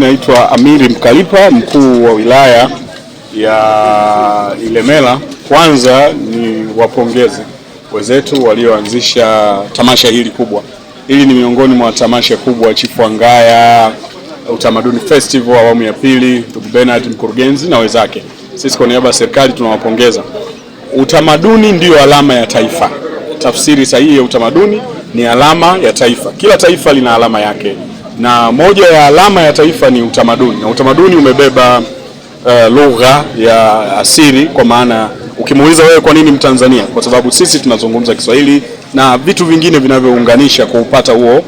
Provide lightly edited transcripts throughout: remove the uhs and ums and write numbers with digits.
Naitwa Amiri Mkalipa, mkuu wa wilaya ya Ilemela. Kwanza ni wapongeze wenzetu walioanzisha tamasha hili kubwa. Hili ni miongoni mwa tamasha kubwa Chifu Wangaya Utamaduni Festival awamu ya pili, ndugu Bernard mkurugenzi na wenzake. Sisi kwa niaba ya serikali tunawapongeza. Utamaduni ndio alama ya taifa. Tafsiri sahihi ya utamaduni ni alama ya taifa. Kila taifa lina alama yake, na moja ya alama ya taifa ni utamaduni, na utamaduni umebeba lugha ya asili, kwa maana ukimuuliza wewe kwa nini Mtanzania, kwa sababu sisi tunazungumza Kiswahili na vitu vingine vinavyounganisha kuupata huo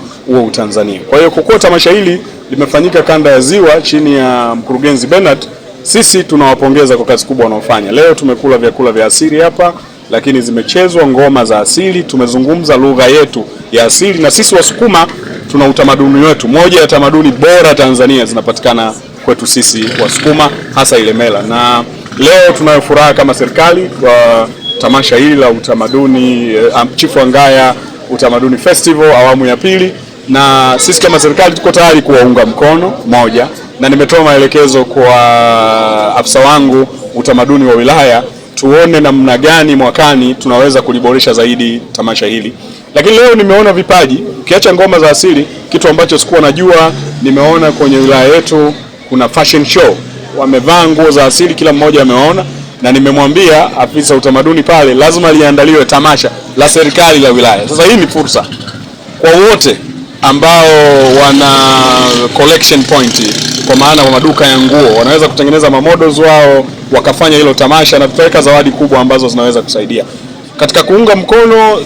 Utanzania. Kwa hiyo kwa tamasha hili limefanyika kanda ya Ziwa chini ya mkurugenzi Bernard, sisi tunawapongeza kwa kazi kubwa wanaofanya. Leo tumekula vyakula vya asili hapa, lakini zimechezwa ngoma za asili, tumezungumza lugha yetu ya asili, na sisi Wasukuma tuna utamaduni wetu. Moja ya tamaduni bora Tanzania zinapatikana kwetu sisi Wasukuma, hasa Ilemela. Na leo tunayo furaha kama serikali kwa tamasha hili la utamaduni Chifu Wangaya Utamaduni Festival awamu ya pili, na sisi kama serikali tuko tayari kuwaunga mkono moja, na nimetoa maelekezo kwa afisa wangu utamaduni wa wilaya tuone namna gani mwakani tunaweza kuliboresha zaidi tamasha hili. Lakini leo nimeona vipaji, ukiacha ngoma za asili, kitu ambacho sikuwa najua, nimeona kwenye wilaya yetu kuna fashion show. Wamevaa nguo za asili, kila mmoja ameona, na nimemwambia afisa utamaduni pale lazima liandaliwe tamasha la serikali la wilaya. Sasa hii ni fursa kwa wote ambao wana collection point, kwa maana wa maduka ya nguo wanaweza kutengeneza models wao wakafanya hilo tamasha, na tutaweka zawadi kubwa ambazo zinaweza kusaidia katika kuunga mkono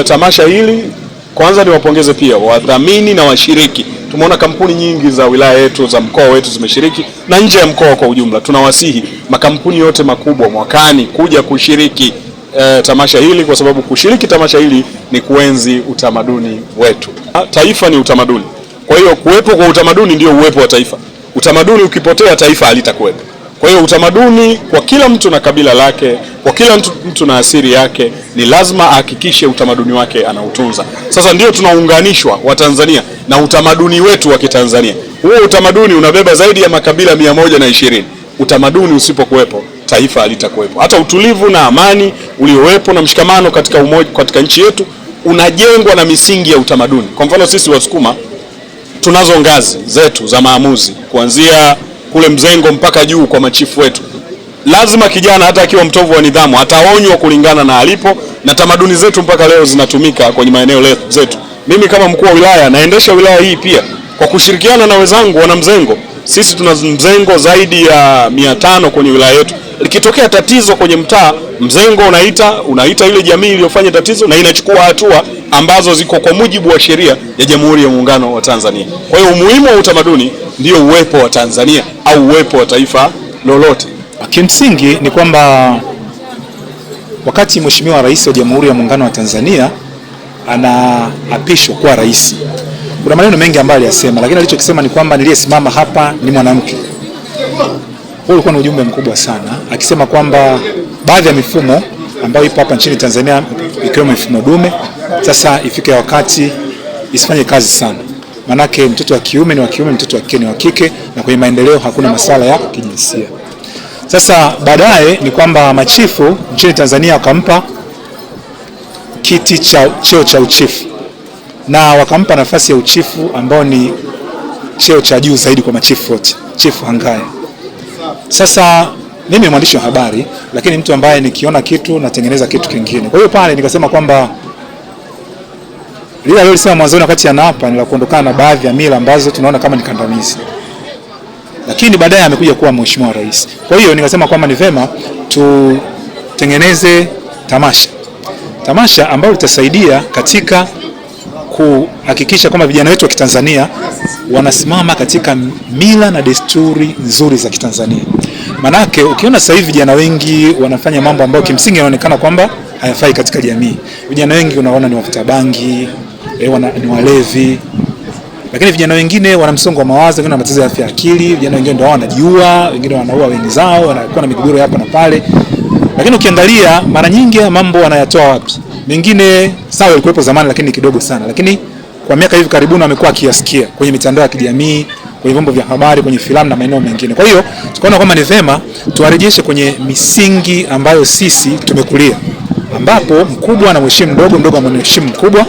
tamasha hili. Kwanza niwapongeze pia wadhamini na washiriki. Tumeona kampuni nyingi za wilaya yetu, za mkoa wetu zimeshiriki, na nje ya mkoa kwa ujumla. Tunawasihi makampuni yote makubwa mwakani kuja kushiriki tamasha hili, kwa sababu kushiriki tamasha hili ni kuenzi utamaduni wetu. Taifa ni utamaduni. Kwa hiyo kuwepo kwa utamaduni ndio uwepo wa taifa. Utamaduni ukipotea, taifa halitakuwepo. Kwa hiyo utamaduni kwa kila mtu na kabila lake, kwa kila mtu na asili yake, ni lazima ahakikishe utamaduni wake anautunza. Sasa ndio tunaunganishwa Watanzania na utamaduni wetu wa Kitanzania. Huo utamaduni unabeba zaidi ya makabila 120. Utamaduni usipokuwepo, taifa halitakuwepo. Hata utulivu na amani uliowepo na mshikamano katika umoja katika nchi yetu unajengwa na misingi ya utamaduni. Kwa mfano sisi Wasukuma tunazo ngazi zetu za maamuzi, kuanzia kule Mzengo mpaka juu kwa machifu wetu. Lazima kijana hata akiwa mtovu wa nidhamu ataonywa kulingana na alipo, na tamaduni zetu mpaka leo zinatumika kwenye maeneo zetu. Mimi kama mkuu wa wilaya naendesha wilaya hii pia kwa kushirikiana na wenzangu wana Mzengo. Sisi tuna Mzengo zaidi ya 500 kwenye wilaya yetu. Likitokea tatizo kwenye mtaa, Mzengo unaita ile jamii iliyofanya tatizo na inachukua hatua ambazo ziko kwa mujibu wa sheria ya Jamhuri ya Muungano wa Tanzania. Kwa hiyo umuhimu wa utamaduni ndio uwepo wa Tanzania au uwepo wa taifa lolote. Kimsingi ni kwamba wakati Mheshimiwa Rais wa Jamhuri ya Muungano wa Tanzania anaapishwa kuwa rais, kuna maneno mengi ambayo aliyasema, lakini alichokisema ni kwamba niliyesimama hapa ni mwanamke. Huo ulikuwa ni ujumbe mkubwa sana, akisema kwamba baadhi ya mifumo ambayo ipo hapa nchini Tanzania ikiwemo mifumo dume, sasa ifike wakati isifanye kazi sana. Manake mtoto wa kiume ni wa kiume, mtoto wa kike ni wa kike, na kwenye maendeleo hakuna masuala ya kijinsia. Sasa baadaye ni kwamba machifu nchini Tanzania wakampa kiti cheo cha uchifu, na wakampa nafasi ya uchifu ambao ni cheo cha juu zaidi kwa machifu wote, Chifu Wangaya. Sasa mimi mwandishi wa habari, lakini mtu ambaye nikiona kitu natengeneza kitu kingine. Kwa hiyo pale nikasema kwamba lile alilosema mwanzoni wakati anaapa ni la kuondokana na baadhi ya mila ambazo tunaona kama ni kandamizi, lakini baadaye amekuja kuwa Mheshimiwa Rais. Kwa hiyo nikasema kwamba ni vema tutengeneze tamasha ambalo litasaidia katika kuhakikisha kwamba vijana wetu wa Kitanzania wanasimama katika mila na desturi nzuri za Kitanzania. Manake ukiona sasa hivi vijana wengi wanafanya mambo ambayo kimsingi yanaonekana kwamba hayafai katika jamii. Vijana wengi unaona ni wavuta bangi, ni walevi. Lakini vijana wengine wana msongo wa mawazo, wengine wana matatizo ya afya ya akili, vijana wengine ndio wanajiua, wengine wanaua wenzao, wanakuwa na migogoro hapa na pale. Lakini ukiangalia mara nyingi mambo wanayatoa wapi? Mengine sawa yalikuwepo zamani lakini kidogo sana. Lakini kwa miaka hivi karibuni wamekuwa akiyasikia kwenye mitandao ya kijamii, kwenye vyombo vya habari, kwenye filamu na maeneo mengine. Kwa hiyo tukaona kwamba ni vema tuwarejeshe kwenye misingi ambayo sisi tumekulia, ambapo mkubwa anamheshimu mdogo, mdogo anamheshimu mkubwa,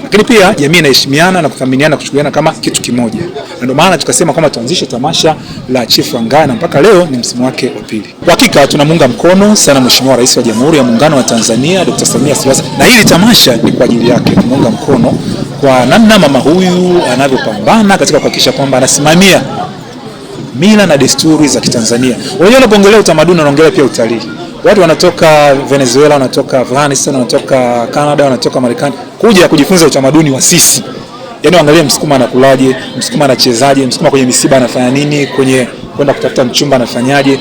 lakini pia jamii inaheshimiana na kuthaminiana na kuchukuliana kama kitu kimoja. Na ndio maana tukasema kwamba tuanzishe tamasha la Chifu wa Ngaya, na mpaka leo ni msimu wake wa pili. Kwa hakika tunamuunga mkono sana Mheshimiwa Rais wa Jamhuri ya Muungano wa Tanzania Dr. Samia Suluhu Hassan, na hili tamasha ni kwa ajili yake. Tunamuunga mkono kwa namna mama huyu anavyopambana katika kuhakikisha kwamba anasimamia mila na desturi za Kitanzania. Unajua, unapoongelea utamaduni unaongelea pia utalii. Watu wanatoka Venezuela, wanatoka Afghanistan, wanatoka Canada, wanatoka Marekani kuja kujifunza utamaduni wa sisi. Yaani angalia Msukuma anakulaje, Msukuma anachezaje, Msukuma kwenye misiba anafanya nini, kwenye kwenda kutafuta mchumba anafanyaje.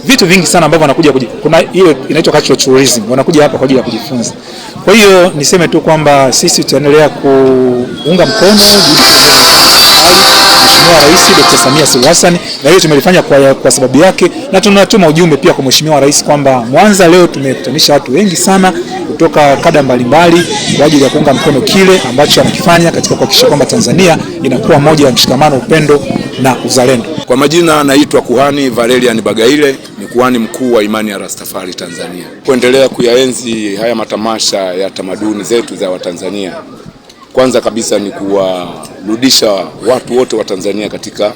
Vitu vingi sana ambavyo wanakuja kuna hiyo inaitwa cultural tourism. Wanakuja hapa kwa ajili ya kujifunza. Kwa hiyo niseme tu kwamba sisi tutaendelea kuunga mkono Mheshimiwa Rais Dr. Samia Suluhu Hassan, na hiyo tumelifanya kwa sababu yake, na tunatuma ujumbe pia kwa Mheshimiwa Rais kwamba Mwanza leo tumekutanisha watu wengi sana kutoka kada mbalimbali kwa ajili ya kuunga mkono kile ambacho anakifanya katika kuhakikisha kwamba Tanzania inakuwa moja ya mshikamano, upendo na uzalendo. Kwa majina naitwa Kuhani Valerian Bagaile, ni kuhani mkuu wa imani ya Rastafari Tanzania. Kuendelea kuyaenzi haya matamasha ya tamaduni zetu za Watanzania, kwanza kabisa ni kuwarudisha watu wote wa Tanzania katika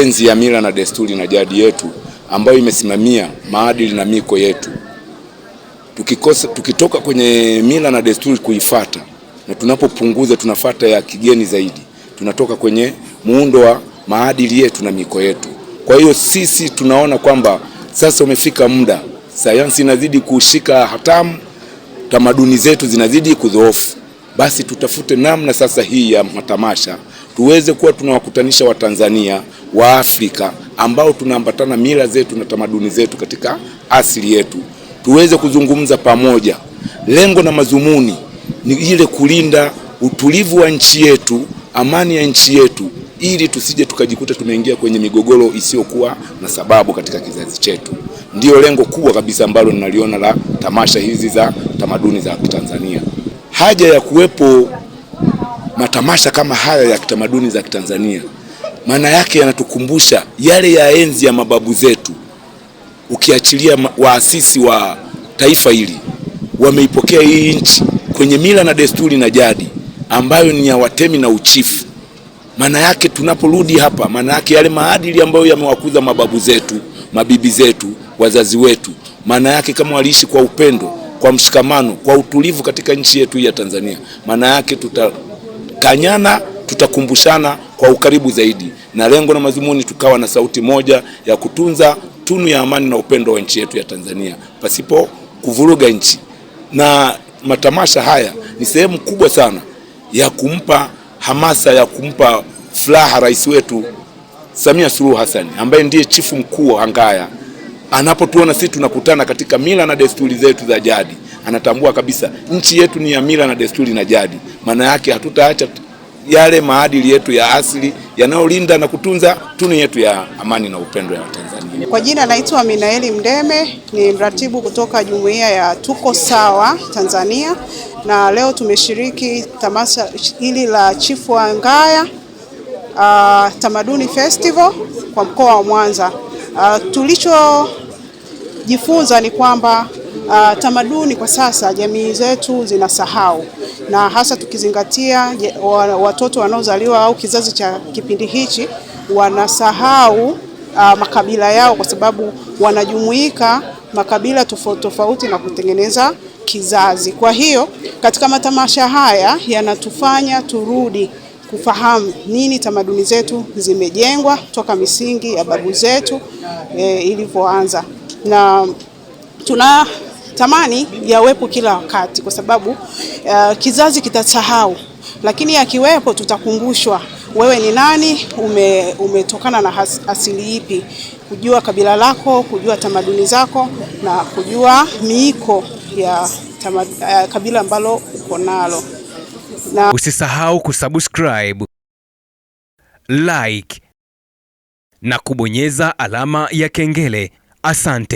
enzi ya mila na desturi na jadi yetu ambayo imesimamia maadili na miko yetu. Tukitoka kwenye mila na desturi kuifuata, na tunapopunguza tunafuata ya kigeni zaidi, tunatoka kwenye muundo wa maadili yetu na miko yetu. Kwa hiyo sisi tunaona kwamba sasa umefika muda, sayansi inazidi kushika hatamu, tamaduni zetu zinazidi kudhoofu. Basi tutafute namna sasa hii ya matamasha tuweze kuwa tunawakutanisha Watanzania wa Afrika ambao tunaambatana mila zetu na tamaduni zetu katika asili yetu, tuweze kuzungumza pamoja. Lengo na mazumuni ni ile kulinda utulivu wa nchi yetu, amani ya nchi yetu, ili tusije tukajikuta tumeingia kwenye migogoro isiyokuwa na sababu katika kizazi chetu. Ndio lengo kubwa kabisa ambalo ninaliona la tamasha hizi za tamaduni za Tanzania. Haja ya kuwepo matamasha kama haya ya kitamaduni za Tanzania, maana yake yanatukumbusha yale ya enzi ya mababu zetu. Ukiachilia waasisi wa taifa hili wameipokea hii nchi kwenye mila na desturi na jadi ambayo ni ya watemi na uchifu. Maana yake tunaporudi hapa, maana yake yale maadili ambayo yamewakuza mababu zetu, mabibi zetu, wazazi wetu, maana yake kama waliishi kwa upendo, kwa mshikamano, kwa utulivu katika nchi yetu ya Tanzania, maana yake tutakanyana, tutakumbushana kwa ukaribu zaidi, na lengo na mazumuni tukawa na sauti moja ya kutunza tunu ya amani na upendo wa nchi yetu ya Tanzania pasipo kuvuruga nchi. Na matamasha haya ni sehemu kubwa sana ya kumpa hamasa, ya kumpa furaha rais wetu Samia Suluhu Hassan ambaye ndiye chifu mkuu wa Ngaya. Anapotuona sisi tunakutana katika mila na desturi zetu za jadi, anatambua kabisa nchi yetu ni ya mila na desturi na jadi. Maana yake hatutaacha yale maadili yetu ya asili yanayolinda na kutunza tunu yetu ya amani na upendo ya Tanzania. Kwa jina naitwa Minaeli Mdeme, ni mratibu kutoka jumuiya ya Tuko Sawa Tanzania, na leo tumeshiriki tamasha hili la Chifu wa Ngaya Tamaduni Festival kwa mkoa wa Mwanza. Tulichojifunza ni kwamba tamaduni kwa sasa jamii zetu zinasahau, na hasa tukizingatia watoto wanaozaliwa au kizazi cha kipindi hichi wanasahau makabila yao, kwa sababu wanajumuika makabila tofauti tofauti na kutengeneza kizazi. Kwa hiyo katika matamasha haya yanatufanya turudi kufahamu nini tamaduni zetu zimejengwa toka misingi ya babu zetu ilivyoanza, na tunatamani yawepo kila wakati, kwa sababu kizazi kitasahau, lakini akiwepo tutakumbushwa wewe ni nani, umetokana na asili ipi, kujua kabila lako, kujua tamaduni zako na kujua miiko ya kabila ambalo uko nalo. Na usisahau kusubscribe, like na kubonyeza alama ya kengele. Asante.